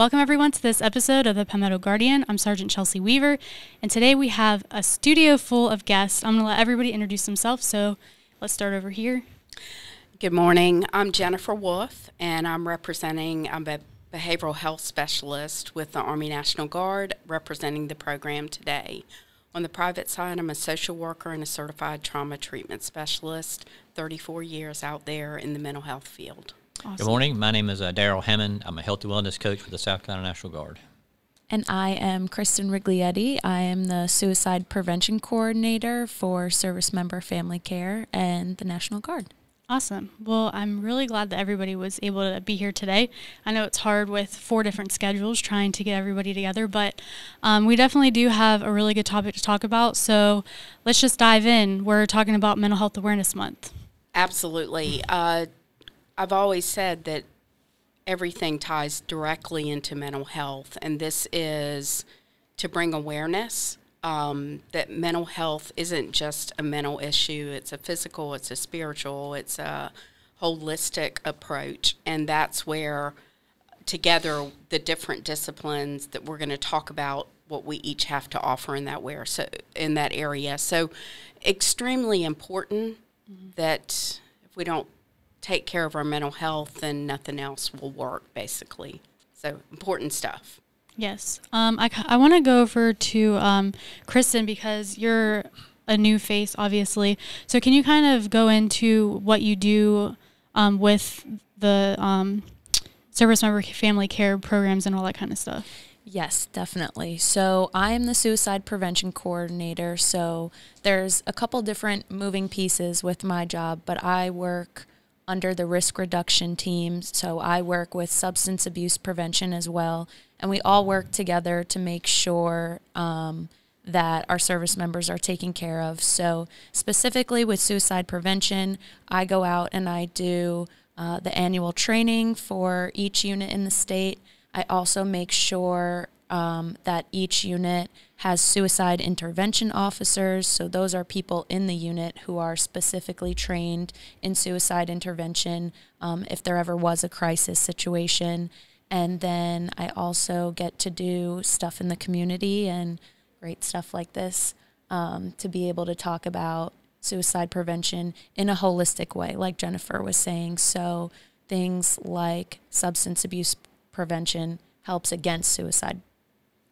Welcome everyone to this episode of the Palmetto Guardian. I'm Sergeant Chelsea Weaver, and today we have a studio full of guests. I'm going to let everybody introduce themselves, so let's start over here. Good morning. I'm Jennifer Wolff, and I'm a behavioral health specialist with the Army National Guard, representing the program today. On the private side, I'm a social worker and a certified trauma treatment specialist, 34 years out there in the mental health field. Awesome. Good morning. My name is Darryl Hammond. I'm a health and wellness coach with the South Carolina National Guard. And I am Kristen Riglietti. I am the suicide prevention coordinator for service member family care and the National Guard. Awesome. Well, I'm really glad that everybody was able to be here today. I know it's hard with 4 different schedules trying to get everybody together, but we definitely do have a really good topic to talk about. So let's just dive in. We're talking about Mental Health Awareness Month. Absolutely. I've always said that everything ties directly into mental health, and this is to bring awareness that mental health isn't just a mental issue. It's a physical, it's a spiritual, it's a holistic approach, and that's where together the different disciplines that we're going to talk about what we each have to offer in that area. So extremely important that if we don't take care of our mental health, then nothing else will work, basically. So important stuff. Yes. I want to go over to Kristen because you're a new face, obviously. So can you kind of go into what you do with the service member family care programs and all that kind of stuff? Yes, definitely. So I am the suicide prevention coordinator. So there's a couple different moving pieces with my job, but I work under the risk reduction team. So I work with substance abuse prevention as well. And we all work together to make sure that our service members are taken care of. So specifically with suicide prevention, I go out and I do the annual training for each unit in the state. I also make sure that each unit has suicide intervention officers. So those are people in the unit who are specifically trained in suicide intervention if there ever was a crisis situation. And then I also get to do stuff in the community and great stuff like this to be able to talk about suicide prevention in a holistic way, like Jennifer was saying. So things like substance abuse prevention helps against suicide,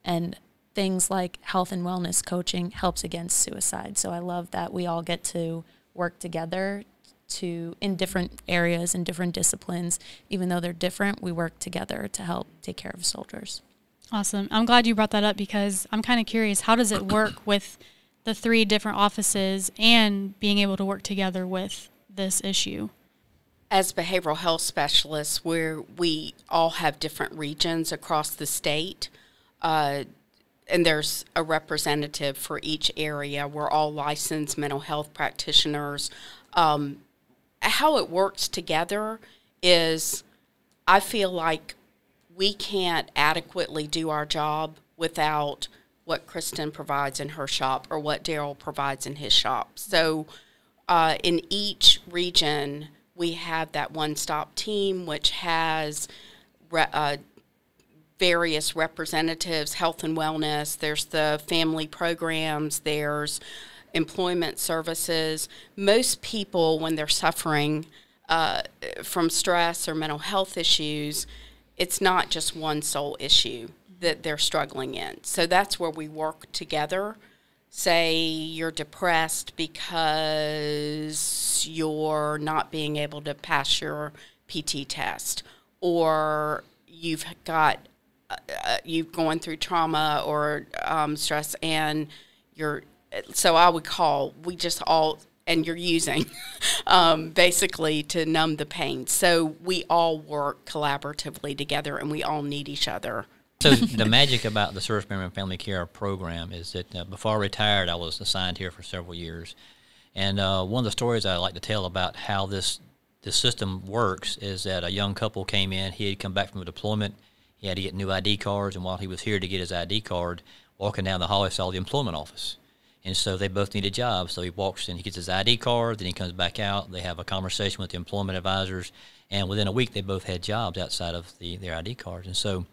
and things like health and wellness coaching helps against suicide. So I love that we all get to work together in different areas and different disciplines. Even though they're different, we work together to help take care of soldiers. Awesome. I'm glad you brought that up because I'm kind of curious, how does it work with the 3 different offices and being able to work together with this issue? As behavioral health specialists, we all have different regions across the state, and there's a representative for each area. We're all licensed mental health practitioners. How it works together is I feel like we can't adequately do our job without what Kristen provides in her shop or what Darryl provides in his shop. So in each region, we have that one-stop team, which has various representatives, health and wellness. There's the family programs. There's employment services. Most people, when they're suffering from stress or mental health issues, it's not just one sole issue that they're struggling in. So that's where we work together. Say you're depressed because you're not being able to pass your PT test, or you've going through trauma or stress, and you're you're using basically to numb the pain. So we all work collaboratively together, and we all need each other. So the magic about the Service Member and Family Care program is that before I retired, I was assigned here for several years. And one of the stories I like to tell about how this system works is that a young couple came in. He had come back from a deployment. He had to get new ID cards, and while he was here to get his ID card, walking down the hall, he saw the employment office. And so they both needed jobs. So he walks in, he gets his ID card, then he comes back out. They have a conversation with the employment advisors, and within a week, they both had jobs outside of their ID cards. And so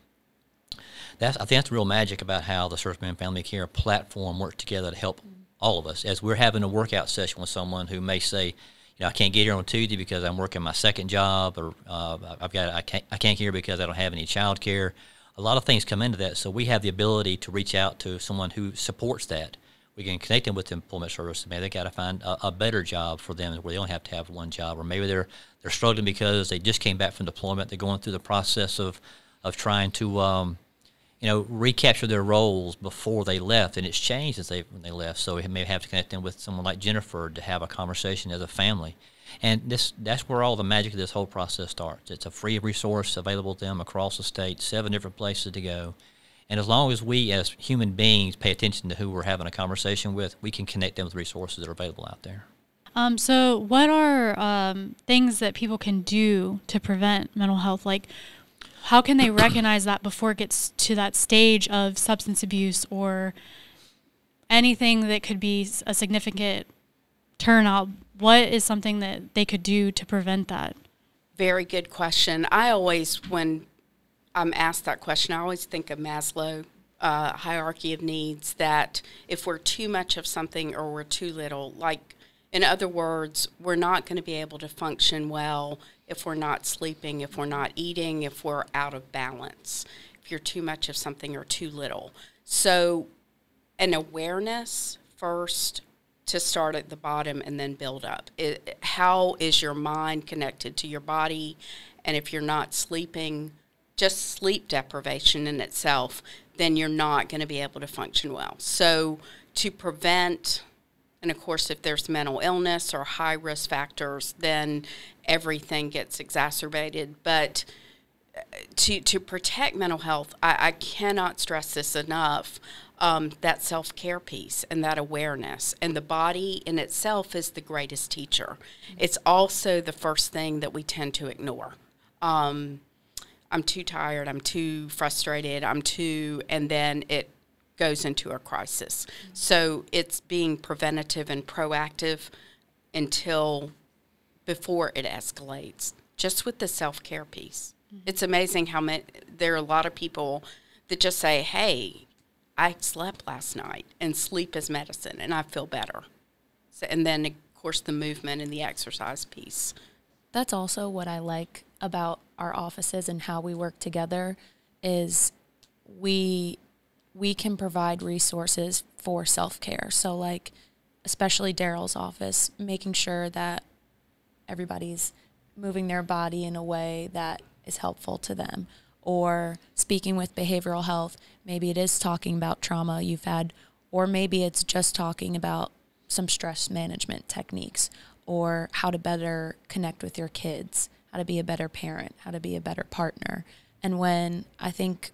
I think that's the real magic about how the Servicemen Family Care platform works together to help all of us. As we're having a workout session with someone who may say, I can't get here on Tuesday because I'm working my second job, or I can't here because I don't have any child care. A lot of things come into that, so we have the ability to reach out to someone who supports that. We can connect them with the employment service. Maybe they got to find a better job for them where they don't have to have one job, or maybe they're struggling because they just came back from deployment. They're going through the process of trying to recapture their roles before they left, and it's changed when they left. So we may have to connect them with someone like Jennifer to have a conversation as a family. And that's where all the magic of this whole process starts. It's a free resource available to them across the state, 7 different places to go. And as long as we as human beings pay attention to who we're having a conversation with, we can connect them with resources that are available out there. So what are things that people can do to prevent mental health? Like, how can they recognize that before it gets to that stage of substance abuse or anything that could be a significant turnout? What is something that they could do to prevent that? Very good question. I always, when I'm asked that question, I always think of Maslow hierarchy of needs, that if we're too much of something or we're too little, like, in other words, we're not going to be able to function well if we're not sleeping, if we're not eating, if we're out of balance, if you're too much of something or too little. So an awareness first, to start at the bottom and then build up. How is your mind connected to your body? And if you're not sleeping, just sleep deprivation in itself, then you're not going to be able to function well. So to prevent, and of course if there's mental illness or high risk factors, then everything gets exacerbated. But to protect mental health, I cannot stress this enough, that self-care piece and that awareness. And the body in itself is the greatest teacher. It's also the first thing that we tend to ignore. I'm too tired, I'm too frustrated, and then it goes into a crisis. So it's being preventative and proactive before it escalates, just with the self-care piece. It's amazing how there are a lot of people that just say, hey, I slept last night, and sleep is medicine, and I feel better. So, and then, of course, the movement and the exercise piece. That's also what I like about our offices and how we work together is we can provide resources for self-care. So, like, especially Darryl's office, making sure that everybody's moving their body in a way that is helpful to them. Or speaking with behavioral health, maybe it is talking about trauma you've had, or maybe it's just talking about some stress management techniques, or how to better connect with your kids, how to be a better parent, how to be a better partner. And when I think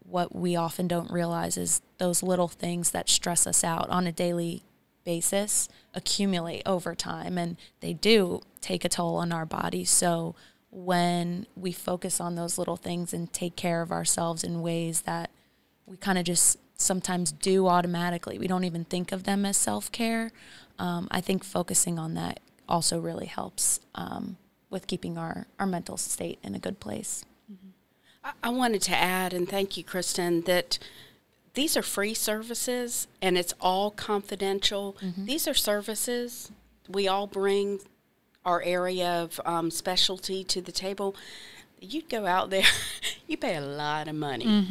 what we often don't realize is those little things that stress us out on a daily basis accumulate over time, and they do take a toll on our bodies. So when we focus on those little things and take care of ourselves in ways that we kind of just sometimes do automatically, we don't even think of them as self-care, I think focusing on that also really helps with keeping our mental state in a good place. I wanted to add, and thank you, Kristen, that these are free services and it's all confidential. These are services we all bring our area of specialty to the table. You go out there, you pay a lot of money.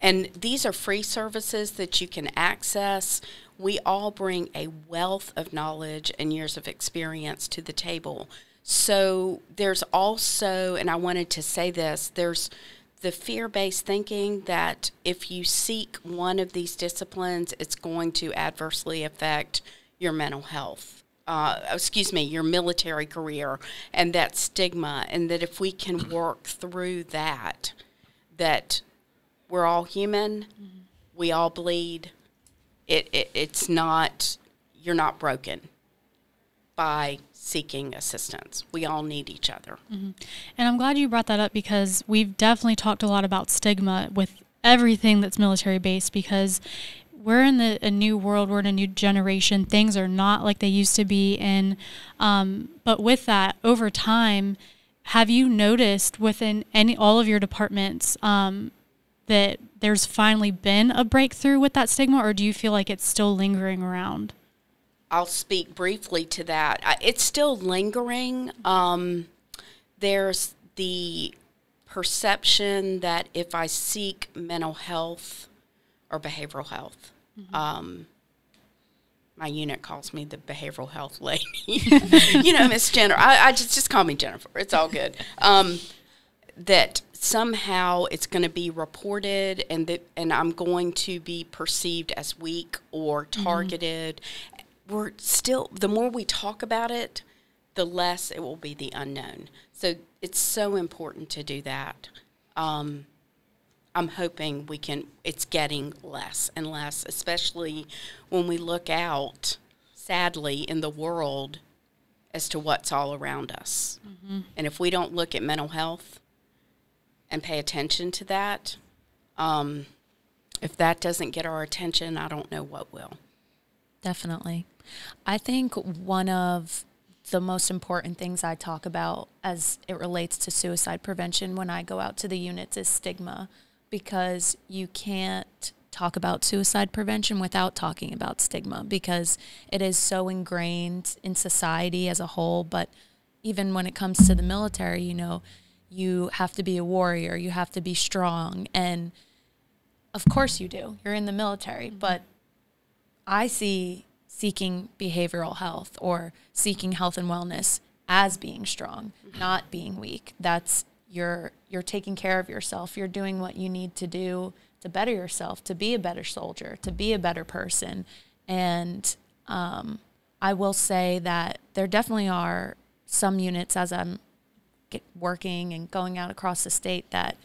And these are free services that you can access. We all bring a wealth of knowledge and years of experience to the table. So there's also, and I wanted to say this, there's the fear-based thinking that if you seek one of these disciplines, it's going to adversely affect your mental health. Your military career, and that stigma, and that if we can work through that we're all human, we all bleed. It's not, you're not broken by seeking assistance. We all need each other. And I'm glad you brought that up, because we've definitely talked a lot about stigma with everything that's military based, because we're in a new world, we're in a new generation. Things are not like they used to be. And but with that, over time, have you noticed within all of your departments that there's finally been a breakthrough with that stigma, or do you feel like it's still lingering around? I'll speak briefly to that. It's still lingering. There's the perception that if I seek mental health or behavioral health, my unit calls me the behavioral health lady. Miss Jennifer. I just call me Jennifer. It's all good. That somehow it's going to be reported, and I'm going to be perceived as weak or targeted. We're still, the more we talk about it, the less it will be the unknown. So it's so important to do that. I'm hoping it's getting less and less, especially when we look out, sadly, in the world as to what's all around us. And if we don't look at mental health and pay attention to that, if that doesn't get our attention, I don't know what will. Definitely. I think one of the most important things I talk about as it relates to suicide prevention when I go out to the units is stigma, because you can't talk about suicide prevention without talking about stigma, because it is so ingrained in society as a whole. But even when it comes to the military, you have to be a warrior, you have to be strong, and of course you do. You're in the military, but I see seeking behavioral health or seeking health and wellness as being strong, not being weak. That's you're taking care of yourself. You're doing what you need to do to better yourself, to be a better soldier, to be a better person. And I will say that there definitely are some units, as I'm working and going out across the state, that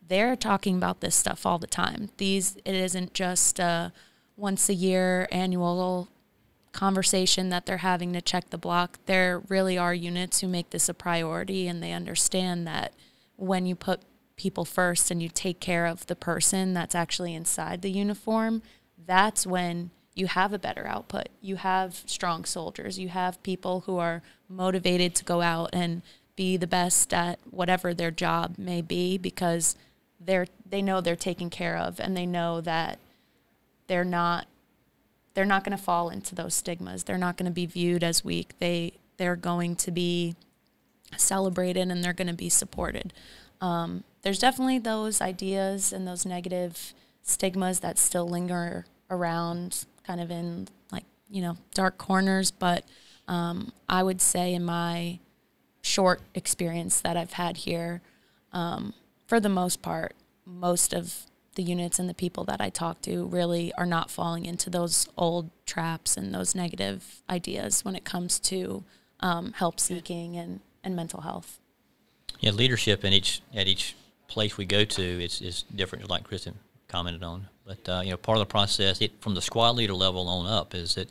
they're talking about this stuff all the time. It isn't just a once a year annual conversation that they're having to check the block. There really are units who make this a priority, and they understand that when you put people first and you take care of the person that's actually inside the uniform, that's when you have a better output. You have strong soldiers. You have people who are motivated to go out and be the best at whatever their job may be, because they know they're taken care of, and they know that they're not going to fall into those stigmas. They're not going to be viewed as weak. They're going to be celebrated, and they're going to be supported. There's definitely those ideas and those negative stigmas that still linger around, kind of in dark corners. But I would say in my short experience that I've had here, for the most part, most of the units and the people that I talk to really are not falling into those old traps and those negative ideas when it comes to help seeking and mental health. Yeah, leadership at each place we go to is different, like Kristen commented on. But part of the process, from the squad leader level on up, is that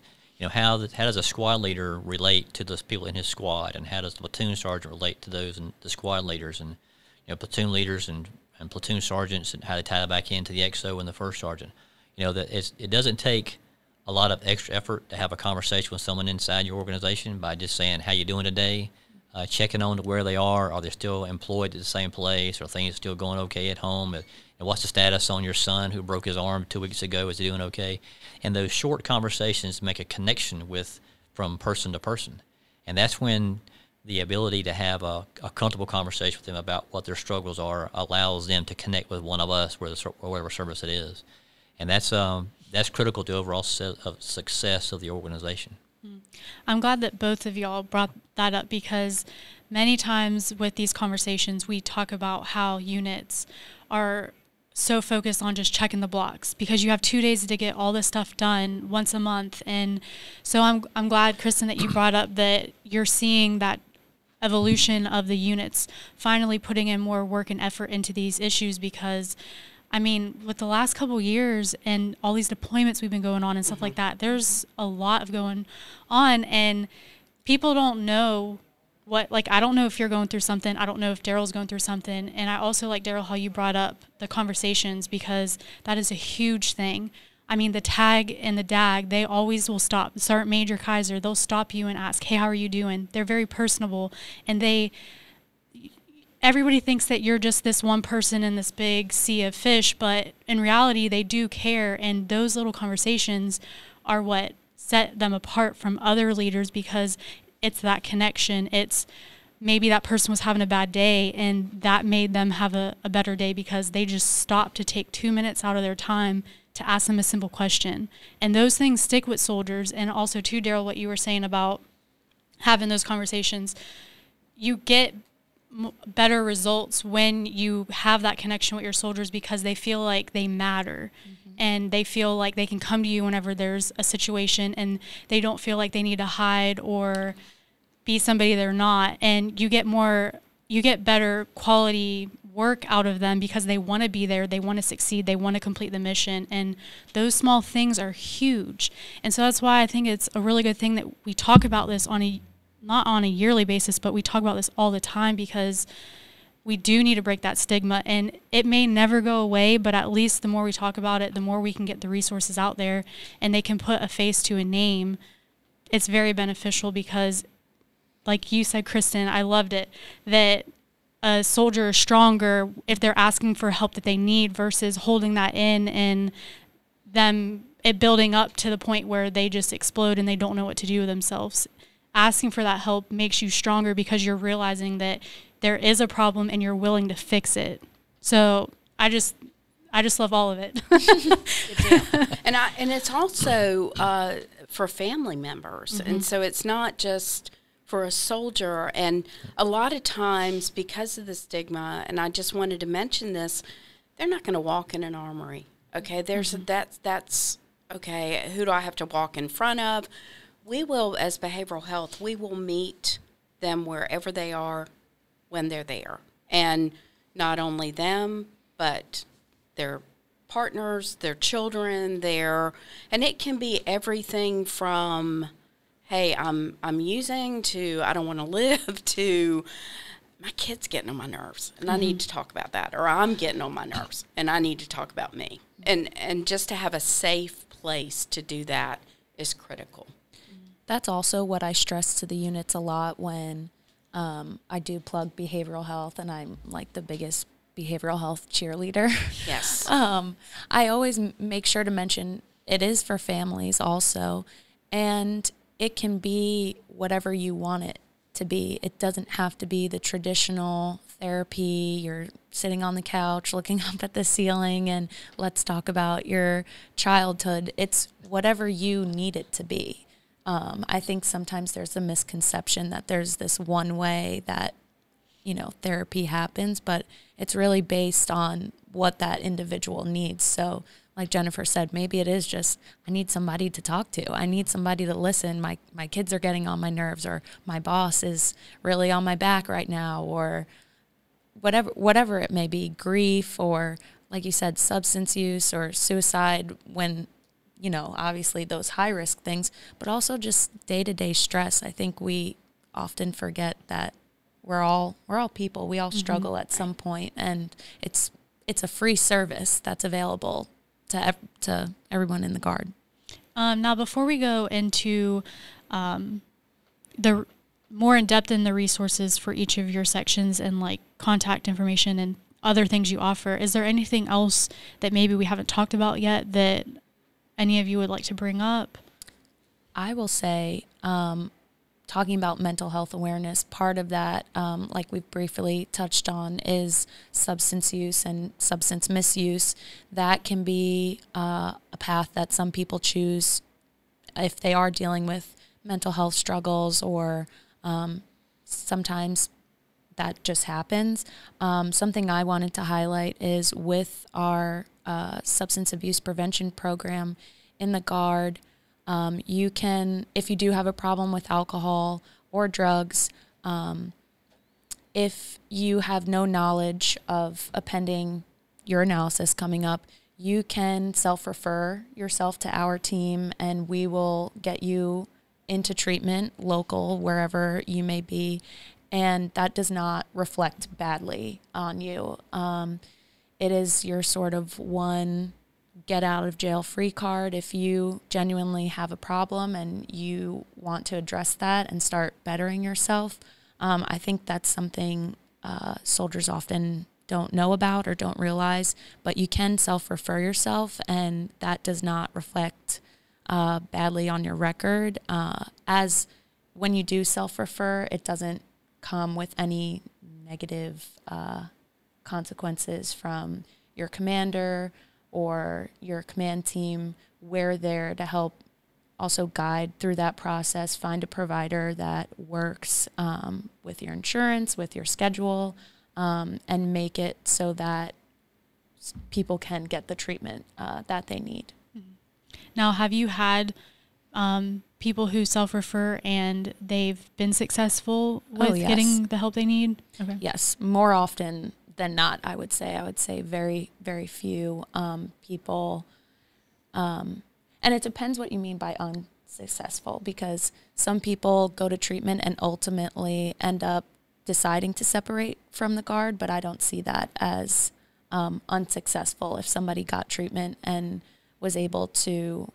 how does a squad leader relate to those people in his squad, and how does the platoon sergeant relate to those and the squad leaders, and platoon leaders and platoon sergeants, and how they tie that back into the XO and the first sergeant. That it doesn't take a lot of extra effort to have a conversation with someone inside your organization by just saying, how you doing today? Checking on to where they are they still employed at the same place? Are things still going okay at home? And what's the status on your son who broke his arm 2 weeks ago? Is he doing okay? And those short conversations make a connection from person to person. And that's when the ability to have a comfortable conversation with them about what their struggles are allows them to connect with one of us, whatever service it is. And that's critical to overall success of the organization. I'm glad that both of y'all brought that up, because many times with these conversations, we talk about how units are so focused on just checking the blocks, because you have 2 days to get all this stuff done once a month. And so I'm glad, Kristen, that you brought up that you're seeing that evolution of the units finally putting in more work and effort into these issues, because with the last couple years and all these deployments we've been going on and stuff like that, there's a lot of going on, and people don't know I don't know if you're going through something. I don't know if Darryl's going through something. And I also like, Darryl, how you brought up the conversations, because that is a huge thing. The TAG and the DAG, they always will stop. Sergeant Major Kaiser, they'll stop you and ask, hey, how are you doing? They're very personable, and everybody thinks that you're just this one person in this big sea of fish, but in reality, they do care. And those little conversations are what set them apart from other leaders, because it's that connection. It's maybe that person was having a bad day and that made them have a better day because they just stopped to take 2 minutes out of their time to ask them a simple question. And those things stick with soldiers. And also, too, Darryl, what you were saying about having those conversations, you get better results when you have that connection with your soldiers, because they feel like they matter. And they feel like they can come to you whenever there's a situation, and they don't feel like they need to hide or be somebody they're not. And you get better quality work out of them because they want to be there, they want to succeed, they want to complete the mission. And those small things are huge. And so that's why I think it's a really good thing that we talk about this not on a yearly basis, but we talk about this all the time, because we do need to break that stigma. And it may never go away, but at least the more we talk about it, the more we can get the resources out there and they can put a face to a name. It's very beneficial because, like you said, Kristen, I loved it, that a soldier is stronger if they're asking for help that they need versus holding that in and it building up to the point where they just explode and they don't know what to do with themselves. Asking for that help makes you stronger because you're realizing that there is a problem and you're willing to fix it. So I just love all of it. And it's also for family members. And so it's not just for a soldier. And a lot of times, because of the stigma, and I just wanted to mention this, they're not going to walk in an armory. Okay, that's okay. Who do I have to walk in front of? We will, as behavioral health, we will meet them wherever they are when they're there. And not only them, but their partners, their children, and it can be everything from, hey, I'm using, to I don't want to live, to my kid's getting on my nerves and I need to talk about that, or I'm getting on my nerves and I need to talk about me. And just to have a safe place to do that is critical. That's also what I stress to the units a lot when I do plug behavioral health, and I'm like the biggest behavioral health cheerleader. Yes. I always make sure to mention it is for families also, and it can be whatever you want it to be. It doesn't have to be the traditional therapy. You're sitting on the couch looking up at the ceiling and let's talk about your childhood. It's whatever you need it to be. I think sometimes there's a misconception that there's this one way that, therapy happens, but it's really based on what that individual needs. So like Jennifer said, maybe it is just, I need somebody to talk to. I need somebody to listen. My kids are getting on my nerves, or my boss is really on my back right now, or whatever it may be, grief, or like you said, substance use or suicide, when obviously those high-risk things, but also just day-to-day stress. I think we often forget that we're all people. We all struggle at some point, and it's a free service that's available to everyone in the Guard. Now, before we go into the more in depth in the resources for each of your sections and like contact information and other things you offer, is there anything else that maybe we haven't talked about yet that any of you would like to bring up? I will say, talking about mental health awareness, part of that, like we've briefly touched on, is substance use and substance misuse. That can be a path that some people choose if they are dealing with mental health struggles, or sometimes that just happens. Something I wanted to highlight is with our substance abuse prevention program in the Guard, you can, if you do have a problem with alcohol or drugs, if you have no knowledge of a pending urinalysis coming up, you can self-refer yourself to our team, and we will get you into treatment local, wherever you may be, and that does not reflect badly on you. It is your sort of one get out of jail free card if you genuinely have a problem and you want to address that and start bettering yourself. I think that's something soldiers often don't know about or don't realize, but you can self-refer yourself, and that does not reflect badly on your record. As when you do self-refer, it doesn't come with any negative consequences from your commander or your command team. We're there to help also guide through that process, find a provider that works with your insurance, with your schedule, and make it so that people can get the treatment that they need. Now, have you had people who self-refer and they've been successful with yes. getting the help they need? Okay. Yes, more often than not, I would say. I would say very, very few people. And it depends what you mean by unsuccessful, because some people go to treatment and ultimately end up deciding to separate from the Guard, but I don't see that as unsuccessful. If somebody got treatment and was able to,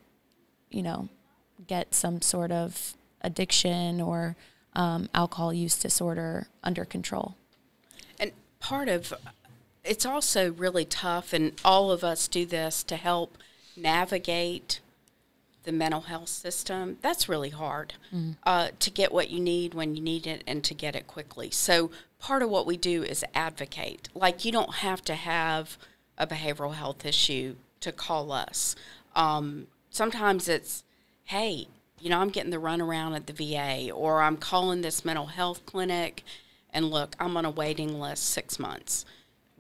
get some sort of addiction or alcohol use disorder under control. And part of it's also really tough, and all of us do this to help navigate the mental health system. That's really hard to get what you need when you need it and to get it quickly. So part of what we do is advocate. Like, you don't have to have a behavioral health issue to call us. Sometimes it's, hey, I'm getting the runaround at the VA, or I'm calling this mental health clinic, and look, I'm on a waiting list 6 months.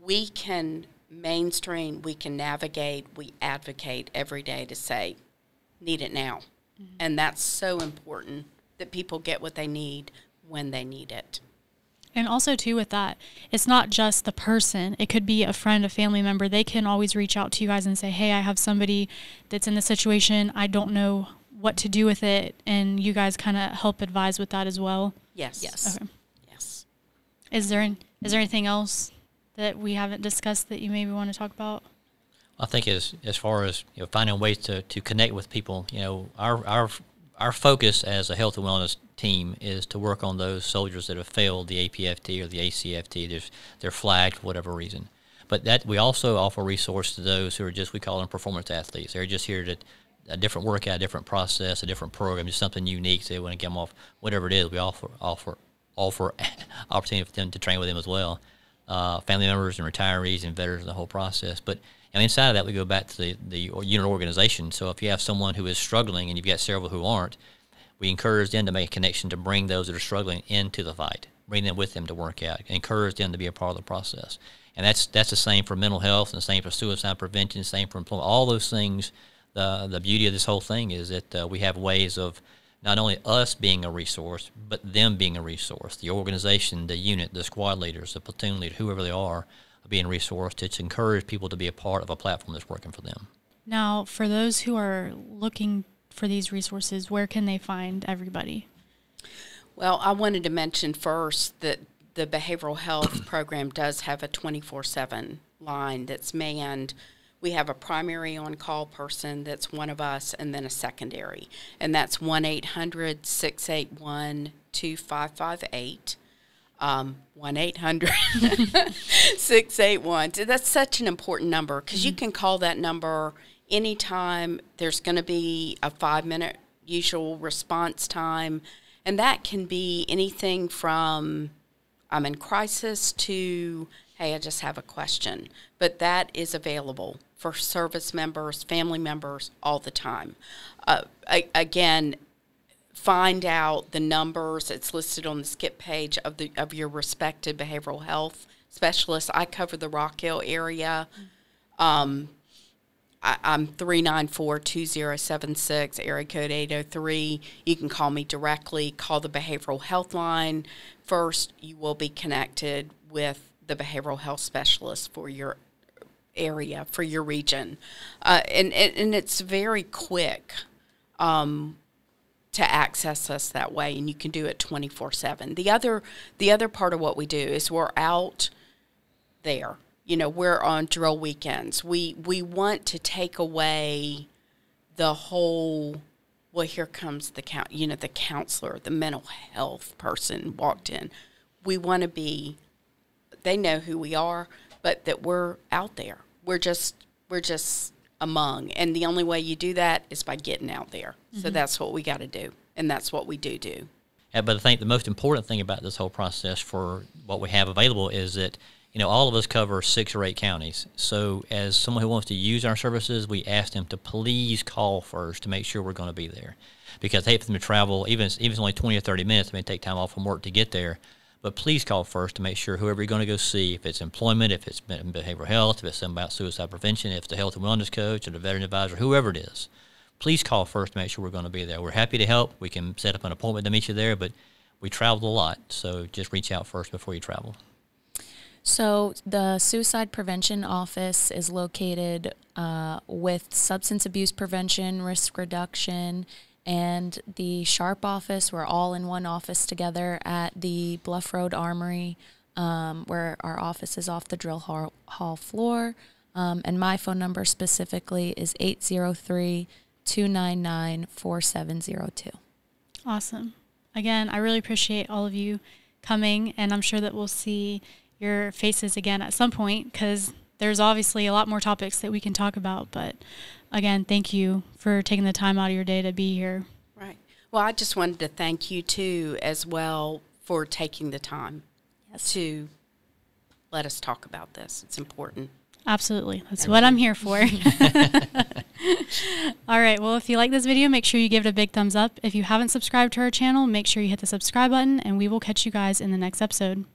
We can mainstream, we can navigate, we advocate every day to say, need it now. Mm-hmm. And that's so important that people get what they need when they need it. And also, too, with that, it's not just the person. It could be a friend, a family member. They can always reach out to you guys and say, hey, I have somebody that's in this situation. I don't know what to do with it. And you guys kind of help advise with that as well? Yes. Yes. Okay. Yes. Is there anything else that we haven't discussed that you maybe want to talk about? I think as far as finding ways to connect with people, our focus as a health and wellness team is to work on those soldiers that have failed the APFT or the ACFT. They're flagged for whatever reason. But that we also offer resource to those who are we call them performance athletes. They're just here to a different workout, a different process, a different program, just something unique. So they want to get them off whatever it is. We offer opportunity for them to train with them as well. Family members and retirees and veterans, the whole process. But inside of that, we go back to the unit organization. So if you have someone who is struggling and you've got several who aren't, we encourage them to make a connection to bring those that are struggling into the fight, bring them with them to work out, encourage them to be a part of the process. And that's the same for mental health, and the same for suicide prevention, the same for employment. All those things, the beauty of this whole thing is that we have ways of not only us being a resource, but them being a resource. The organization, the unit, the squad leaders, the platoon leader, whoever they are, being a resource to encourage people to be a part of a platform that's working for them. Now, for those who are looking for these resources, where can they find everybody? Well, I wanted to mention first that the behavioral health program does have a 24/7 line that's manned. We have a primary on-call person that's one of us, and then a secondary. And that's 1-800-681-2558. 1-800-681. That's such an important number, because you can call that number anytime. There's going to be a 5-minute usual response time, and that can be anything from I'm in crisis to, hey, I just have a question. But that is available for service members, family members, all the time. Again, find out the numbers. It's listed on the skip page of your respected behavioral health specialist. I cover the Rock Hill area. I'm 394-2076, area code 803. You can call me directly. Call the behavioral health line. First, you will be connected with the behavioral health specialist for your area, for your region. And it's very quick to access us that way, and you can do it 24/7. The other part of what we do is we're out there. We're on drill weekends. We want to take away the whole, well, here comes the counselor, the mental health person walked in. We want to be they know who we are, but that we're out there. We're just among, and the only way you do that is by getting out there. So that's what we got to do, and that's what we do. Yeah, but I think the most important thing about this whole process for what we have available is that, all of us cover 6 or 8 counties. So as someone who wants to use our services, we ask them to please call first to make sure we're going to be there. Because I hate for them to travel, even if it's only 20 or 30 minutes, they may take time off from work to get there. But please call first to make sure whoever you're going to go see, if it's employment, if it's behavioral health, if it's something about suicide prevention, if it's the health and wellness coach or the veteran advisor, whoever it is, please call first to make sure we're going to be there. We're happy to help. We can set up an appointment to meet you there, but we traveled a lot, so just reach out first before you travel. So the Suicide Prevention Office is located with substance abuse prevention, risk reduction, and the SHARP office. We're all in one office together at the Bluff Road Armory, where our office is off the drill hall floor. And my phone number specifically is 803-299-4702. Awesome. Again, I really appreciate all of you coming, and I'm sure that we'll see your faces again at some point, because there's obviously a lot more topics that we can talk about. But again, thank you for taking the time out of your day to be here. Right. Well, I just wanted to thank you too as well for taking the time to let us talk about this. It's important. Absolutely. That's what I'm here for. All right. Well, if you like this video, make sure you give it a big thumbs up. If you haven't subscribed to our channel, make sure you hit the subscribe button, and we will catch you guys in the next episode.